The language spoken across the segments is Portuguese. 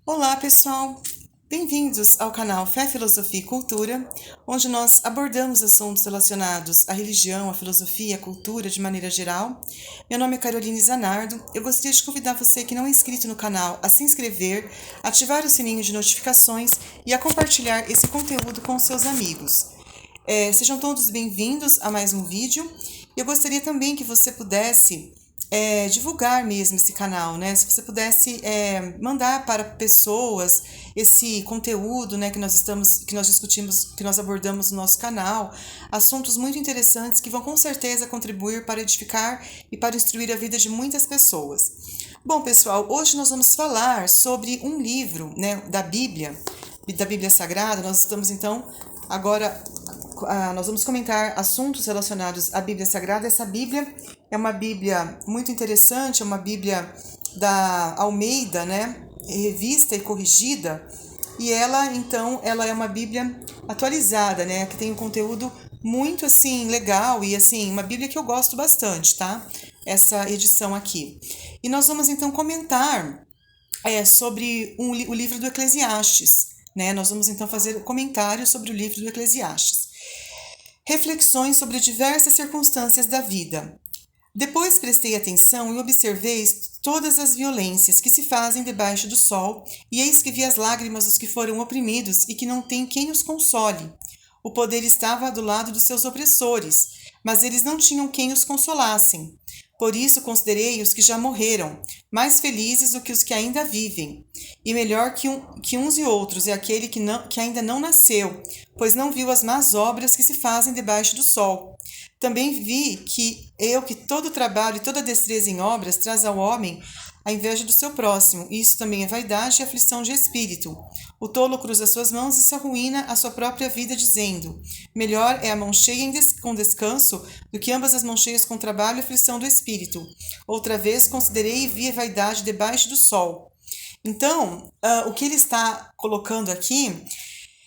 Olá, pessoal! Bem-vindos ao canal Fé, Filosofia e Cultura, onde nós abordamos assuntos relacionados à religião, à filosofia e à cultura de maneira geral. Meu nome é Caroline Zanardo. Eu gostaria de convidar você que não é inscrito no canal a se inscrever, ativar o sininho de notificações e a compartilhar esse conteúdo com seus amigos. Sejam todos bem-vindos a mais um vídeo. Eu gostaria também que você pudesse divulgar mesmo esse canal, né? Se você pudesse mandar para pessoas esse conteúdo, né, que nós discutimos, que nós abordamos no nosso canal, assuntos muito interessantes que vão com certeza contribuir para edificar e para instruir a vida de muitas pessoas. Bom, pessoal, hoje nós vamos falar sobre um livro, né, da Bíblia Sagrada. Nós estamos então agora nós vamos comentar assuntos relacionados à Bíblia Sagrada. Essa Bíblia é uma Bíblia muito interessante, é uma Bíblia da Almeida, né? Revista e corrigida. E ela, então, ela é uma Bíblia atualizada, né? Que tem um conteúdo muito, assim, legal e, assim, uma Bíblia que eu gosto bastante, tá? Essa edição aqui. E nós vamos, então, comentar sobre o livro do Eclesiastes, né? Nós vamos, então, fazer comentários sobre o livro do Eclesiastes. Reflexões sobre diversas circunstâncias da vida. Depois prestei atenção e observei todas as violências que se fazem debaixo do sol, e eis que vi as lágrimas dos que foram oprimidos e que não têm quem os console. O poder estava do lado dos seus opressores, mas eles não tinham quem os consolassem. Por isso considerei os que já morreram, mais felizes do que os que ainda vivem. E melhor que uns e outros é aquele que ainda não nasceu, pois não viu as más obras que se fazem debaixo do sol. Também vi que todo trabalho e toda destreza em obras traz ao homem a inveja do seu próximo. Isso também é vaidade e aflição de espírito. O tolo cruza suas mãos e se arruína a sua própria vida, dizendo: melhor é a mão cheia com descanso do que ambas as mãos cheias com trabalho e aflição do espírito. Outra vez considerei e vi a vaidade debaixo do sol. Então, o que ele está colocando aqui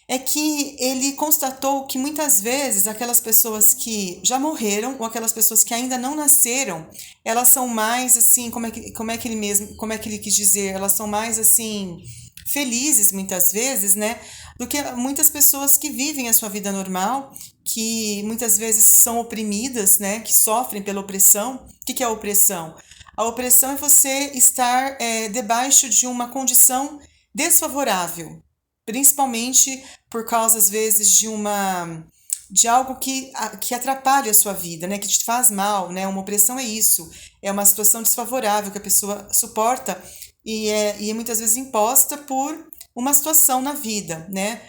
é que ele constatou que muitas vezes aquelas pessoas que já morreram ou aquelas pessoas que ainda não nasceram, elas são mais assim, como é que ele quis dizer, elas são mais assim felizes muitas vezes, né, do que muitas pessoas que vivem a sua vida normal, que muitas vezes são oprimidas, né, que sofrem pela opressão. O que é a opressão? A opressão é você estar debaixo de uma condição desfavorável, principalmente por causa, às vezes, de algo que atrapalha a sua vida, né? Que te faz mal, né? Uma opressão é isso, é uma situação desfavorável que a pessoa suporta e é muitas vezes imposta por uma situação na vida, né?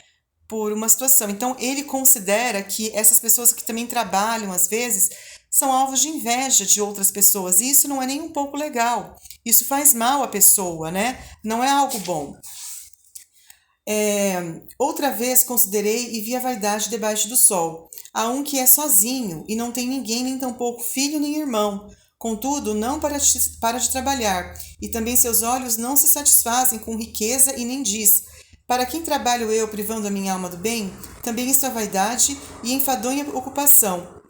Por uma situação. Então, ele considera que essas pessoas que também trabalham, às vezes, são alvos de inveja de outras pessoas, e isso não é nem um pouco legal. Isso faz mal à pessoa, né? Não é algo bom. Outra vez considerei e vi a vaidade debaixo do sol. Há um que é sozinho e não tem ninguém, nem tampouco filho nem irmão. Contudo, não para de trabalhar, e também seus olhos não se satisfazem com riqueza e nem diz: para quem trabalho eu privando a minha alma do bem? Também isto é vaidade e enfadonha ocupação.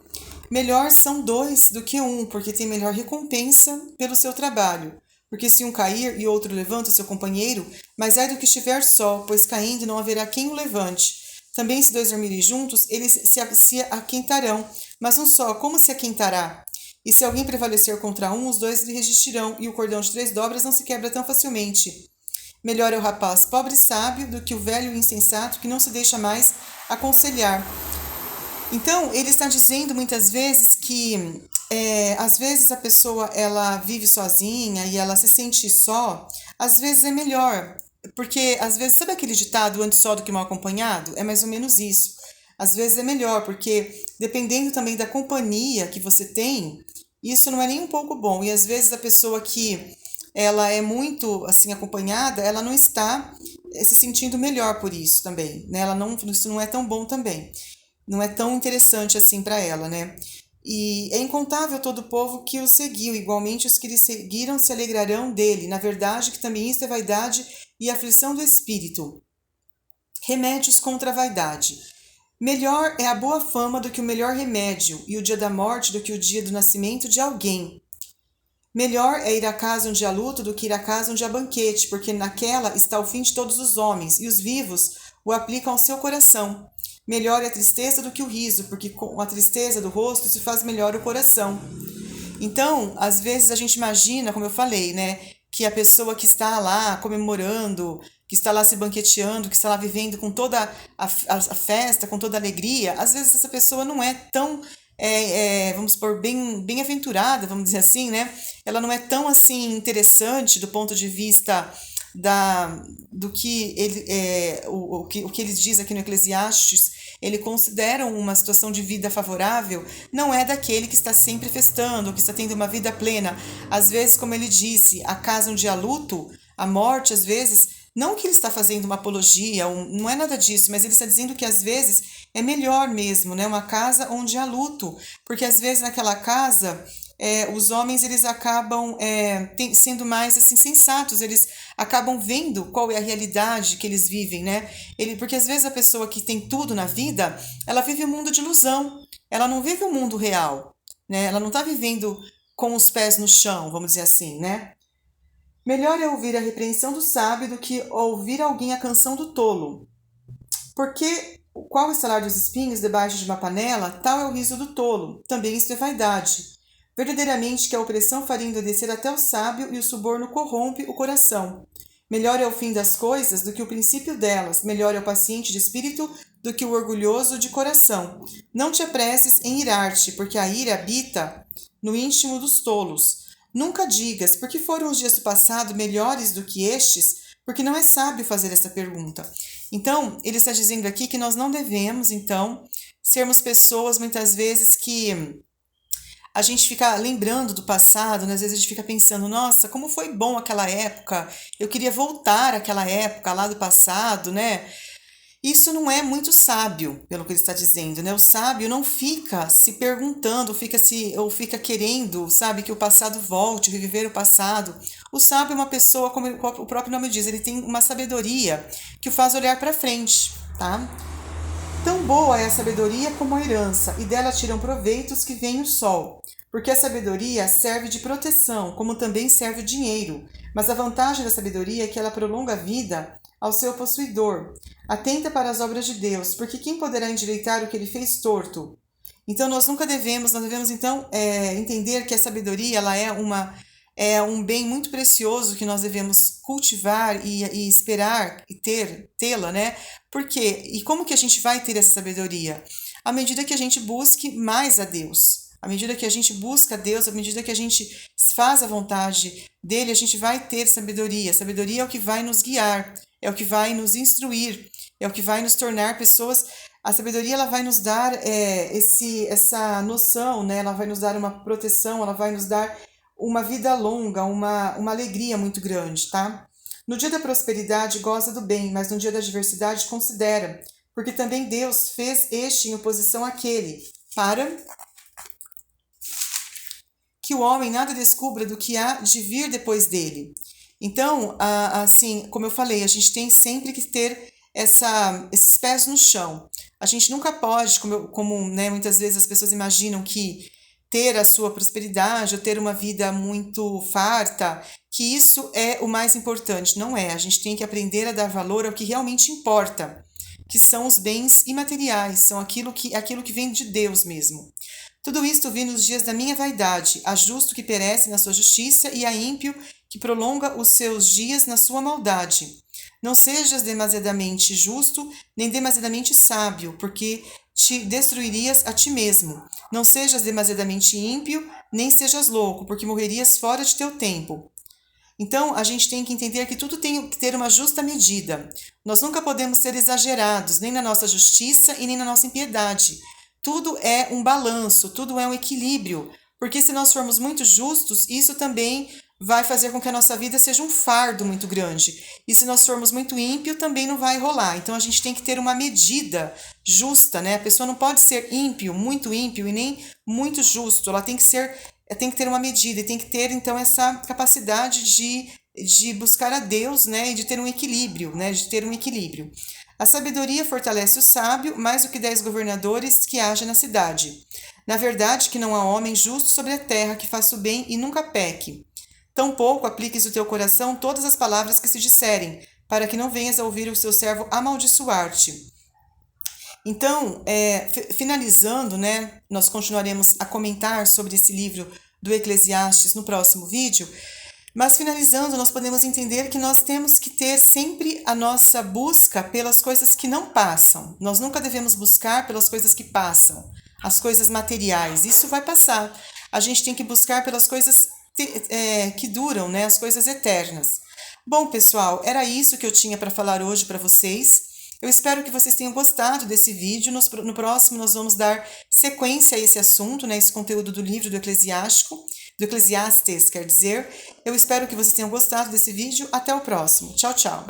Melhor são dois do que um, porque tem melhor recompensa pelo seu trabalho. Porque se um cair e outro levanta o seu companheiro, mas ai do que estiver só, pois caindo não haverá quem o levante. Também se dois dormirem juntos, eles se aquentarão, mas um só, como se aquentará? E se alguém prevalecer contra um, os dois lhe resistirão, e o cordão de 3 dobras não se quebra tão facilmente. Melhor é o rapaz pobre e sábio do que o velho e insensato que não se deixa mais aconselhar. Então, ele está dizendo muitas vezes que às vezes a pessoa ela vive sozinha e ela se sente só, às vezes é melhor, porque às vezes, sabe aquele ditado antes só do que mal acompanhado? É mais ou menos isso. Às vezes é melhor, porque dependendo também da companhia que você tem, isso não é nem um pouco bom. E às vezes a pessoa que ela é muito assim acompanhada, ela não está se sentindo melhor por isso também, né? Isso não é tão bom também. Não é tão interessante assim para ela, né? E é incontável todo o povo que o seguiu, igualmente os que lhe seguiram se alegrarão dele. Na verdade, que também isto é vaidade e aflição do espírito. Remédios contra a vaidade. Melhor é a boa fama do que o melhor remédio, e o dia da morte do que o dia do nascimento de alguém. Melhor é ir à casa onde há luto do que ir à casa onde há banquete, porque naquela está o fim de todos os homens, e os vivos o aplicam ao seu coração. Melhor é a tristeza do que o riso, porque com a tristeza do rosto se faz melhor o coração. Então, às vezes a gente imagina, como eu falei, né, que a pessoa que está lá comemorando, que está lá se banqueteando, que está lá vivendo com toda a festa, com toda a alegria, às vezes essa pessoa não é tão, vamos supor, bem-aventurada, vamos dizer assim, né? Ela não é tão assim interessante do ponto de vista do que ele o que ele diz aqui no Eclesiastes. Ele considera uma situação de vida favorável, não é daquele que está sempre festando, que está tendo uma vida plena. Às vezes, como ele disse, a casa onde há luto, a morte, às vezes, não que ele está fazendo uma apologia, não é nada disso, mas ele está dizendo que às vezes é melhor mesmo, né? Uma casa onde há luto, porque às vezes naquela casa os homens eles acabam sendo mais assim sensatos, eles acabam vendo qual é a realidade que eles vivem, né? Porque às vezes a pessoa que tem tudo na vida, ela vive um mundo de ilusão, ela não vive o mundo real, né? Ela não está vivendo com os pés no chão, vamos dizer assim, né? Melhor é ouvir a repreensão do sábio do que ouvir alguém a canção do tolo. Porque qual o estalar dos espinhos debaixo de uma panela, tal é o riso do tolo. Também isto é vaidade. Verdadeiramente que a opressão faria endurecer até o sábio e o suborno corrompe o coração. Melhor é o fim das coisas do que o princípio delas. Melhor é o paciente de espírito do que o orgulhoso de coração. Não te apresses em irar-te, porque a ira habita no íntimo dos tolos. Nunca digas, por que foram os dias do passado melhores do que estes? Porque não é sábio fazer essa pergunta. Então, ele está dizendo aqui que nós não devemos, então, sermos pessoas, muitas vezes, que a gente fica lembrando do passado, né? Às vezes a gente fica pensando, nossa, como foi bom aquela época, eu queria voltar àquela época lá do passado, né? Isso não é muito sábio, pelo que ele está dizendo, né? O sábio não fica se perguntando, ou fica querendo, sabe, que o passado volte, reviver o passado. O sábio é uma pessoa, como o próprio nome diz, ele tem uma sabedoria que o faz olhar para frente, tá? Tão boa é a sabedoria como a herança, e dela tiram proveitos que vem o sol. Porque a sabedoria serve de proteção, como também serve o dinheiro. Mas a vantagem da sabedoria é que ela prolonga a vida ao seu possuidor. Atenta para as obras de Deus, porque quem poderá endireitar o que ele fez torto? Então nós devemos então entender que a sabedoria ela é um bem muito precioso que nós devemos cultivar e esperar e tê-la, né? Por quê? E como que a gente vai ter essa sabedoria? À medida que a gente busque mais a Deus. À medida que a gente busca a Deus, à medida que a gente faz a vontade dele, a gente vai ter sabedoria. Sabedoria é o que vai nos guiar, é o que vai nos instruir, é o que vai nos tornar pessoas. A sabedoria ela vai nos dar essa noção, né? Ela vai nos dar uma proteção, ela vai nos dar uma vida longa, uma alegria muito grande, tá? No dia da prosperidade goza do bem, mas no dia da adversidade considera, porque também Deus fez este em oposição àquele, para que o homem nada descubra do que há de vir depois dele. Então, assim, como eu falei, a gente tem sempre que ter esses pés no chão. A gente nunca pode, como né, muitas vezes as pessoas imaginam que ter a sua prosperidade ou ter uma vida muito farta, que isso é o mais importante. Não é. A gente tem que aprender a dar valor ao que realmente importa, que são os bens imateriais, são aquilo que vem de Deus mesmo. Tudo isto vi nos dias da minha vaidade, a justo que perece na sua justiça e a ímpio que prolonga os seus dias na sua maldade. Não sejas demasiadamente justo, nem demasiadamente sábio, porque te destruirias a ti mesmo. Não sejas demasiadamente ímpio, nem sejas louco, porque morrerias fora de teu tempo. Então, a gente tem que entender que tudo tem que ter uma justa medida. Nós nunca podemos ser exagerados, nem na nossa justiça e nem na nossa impiedade. Tudo é um balanço, tudo é um equilíbrio, porque se nós formos muito justos, isso também vai fazer com que a nossa vida seja um fardo muito grande. E se nós formos muito ímpio, também não vai rolar. Então a gente tem que ter uma medida justa, né? A pessoa não pode ser ímpio e nem muito justo. Ela tem que ter uma medida e tem que ter então essa capacidade de buscar a Deus, né? E de ter um equilíbrio, né? De ter um equilíbrio. A sabedoria fortalece o sábio mais do que 10 governadores que haja na cidade. Na verdade, que não há homem justo sobre a terra que faça o bem e nunca peque. Tampouco apliques o teu coração todas as palavras que se disserem, para que não venhas a ouvir o seu servo amaldiçoar-te. Então, finalizando, né, nós continuaremos a comentar sobre esse livro do Eclesiastes no próximo vídeo, mas finalizando, nós podemos entender que nós temos que ter sempre a nossa busca pelas coisas que não passam. Nós nunca devemos buscar pelas coisas que passam, as coisas materiais. Isso vai passar. A gente tem que buscar pelas coisas que duram, né, as coisas eternas. Bom, pessoal, era isso que eu tinha para falar hoje para vocês. Eu espero que vocês tenham gostado desse vídeo. No próximo, nós vamos dar sequência a esse assunto, né, esse conteúdo do livro do Eclesiastes, quer dizer. Eu espero que vocês tenham gostado desse vídeo. Até o próximo. Tchau, tchau.